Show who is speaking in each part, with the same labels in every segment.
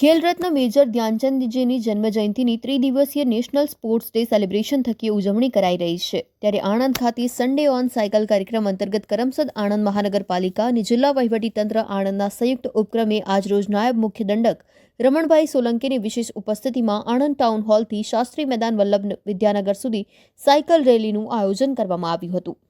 Speaker 1: Khel Ratna major ધ્યાનચંદજીની જન્મજયંતિની ત્રિદિવસીય national sports day celebration થકી ઉજવણી કરાઈ રહી છે। ત્યારે આણંદ ખાતે સન્ડે ઓન સાયકલ કાર્યક્રમ અંતર્ગત કરમસદ આણંદ મહાનગરપાલિકા અને જિલ્લા વહીવટીતંત્ર આણંદના સંયુક્ત ઉપક્રમે આજરોજ નાયબ મુખ્ય દંડક રમણભાઈ સોલંકીની વિશેષ ઉપસ્થિતિમાં આણંદ ટાઉન હોલથી શાસ્ત્રી મેદાન વલ્લભ વિદ્યાનગર સુધી સાયકલ રેલીનું આયોજન કરવામાં આવ્યું હતું।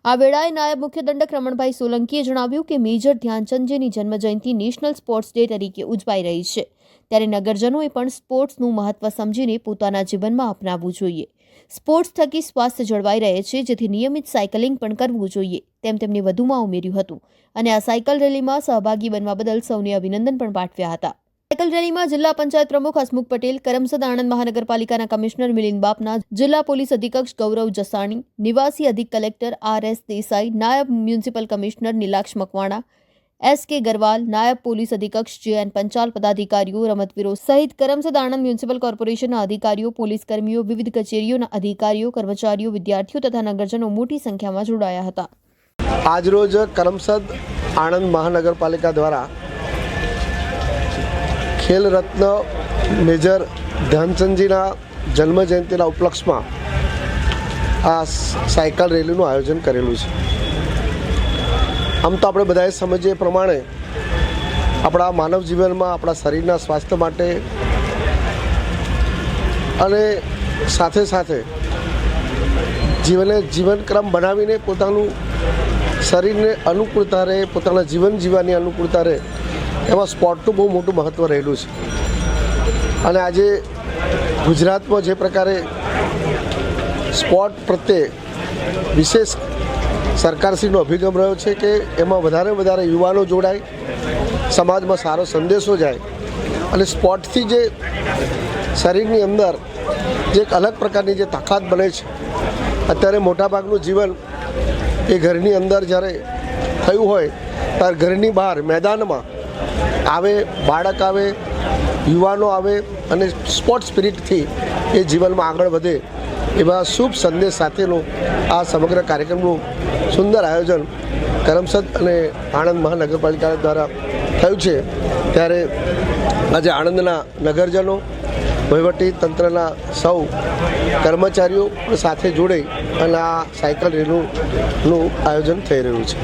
Speaker 1: આ વેળાએ નાયબ મુખ્ય દંડક રમણભાઈ સોલંકીએ જણાવ્યું કે મેજર ધ્યાનચંદજીની જન્મજયંતિ નેશનલ સ્પોર્ટ્સ ડે તરીકે ઉજવાઈ રહી છે, ત્યારે નગરજનોએ પણ સ્પોર્ટ્સનું મહત્વ સમજીને પોતાના જીવનમાં અપનાવવું જોઈએ। સ્પોર્ટ્સ થકી સ્વાસ્થ્ય જળવાઈ રહે છે, જેથી નિયમિત સાયકલિંગ પણ કરવું જોઈએ, તેમ તેમણે વધુમાં ઉમેર્યું હતું અને આ સાયકલ રેલીમાં સહભાગી બનવા બદલ સૌને અભિનંદન પણ પાઠવ્યા હતા। સાયકલ રેલીમાં જિલ્લા પંચાયત પ્રમુખ હસમુખ પટેલ, કરમસદ આણંદ મહાનગરપાલિકાના કમિશનર મિલિંદ બાપના, જિલ્લા પોલીસ અધિક્ષક ગૌરવ જસાણી, નિવાસી અધિક કલેક્ટર RS દેસાઈ, નાયબ municipal commissioner નીલાક્ષ Makwana, SK Garwal, નાયબ પોલીસ અધિક્ષક JN પંચાલ, પદાધિકારીઓ, રમતવીરો સહિત કરમસદ આણંદ મ્યુનિસિપલ કોર્પોરેશનના અધિકારીઓ, પોલીસ કર્મીઓ, વિવિધ કચેરીઓના અધિકારીઓ, કર્મચારીઓ, વિદ્યાર્થીઓ તથા નગરજનો મોટી સંખ્યામાં જોડાયા હતા।
Speaker 2: આજરોજ કરમસદ આણંદ મહાનગરપાલિકા દ્વારા ખેલ રત્ન મેજર ધ્યાનચંદજીના જન્મજયંતિના ઉપલક્ષમાં આ સાયકલ રેલીનું આયોજન કરેલું છે। આમ તો આપણે બધાએ સમજીએ પ્રમાણે આપણા માનવ જીવનમાં આપણા શરીરના સ્વાસ્થ્ય માટે અને સાથે સાથે જીવનક્રમ બનાવીને પોતાનું શરીરને અનુકૂળતા રહે, પોતાના જીવન જીવવાની અનુકૂળતા રહે, એમાં સ્પોર્ટનું બહુ મોટું મહત્ત્વ રહેલું છે। અને આજે ગુજરાતમાં જે પ્રકારે સ્પોર્ટ પ્રત્યે વિશેષ સરકારશ્રીનો અભિગમ રહ્યો છે કે એમાં વધારે યુવાનો જોડાય, સમાજમાં સારો સંદેશો જાય અને સ્પોર્ટથી જે શરીરની અંદર જે એક અલગ પ્રકારની જે તાકાત બને છે। અત્યારે મોટાભાગનું જીવન એ ઘરની અંદર જ્યારે થયું હોય ત્યારે ઘરની બહાર મેદાનમાં આવે, બાળક આવે, યુવાનો આવે અને સ્પોર્ટ સ્પિરિટથી એ જીવનમાં આગળ વધે એવા શુભ સંદેશ સાથેનું આ સમગ્ર કાર્યક્રમનું સુંદર આયોજન કરમસદ અને આણંદ મહાનગરપાલિકા દ્વારા થયું છે। ત્યારે આજે આણંદના નગરજનો, વહીવટી તંત્રના સૌ કર્મચારીઓ સાથે જોડાઈ અને આ સાયકલ રેલીનું આયોજન થઈ રહ્યું છે।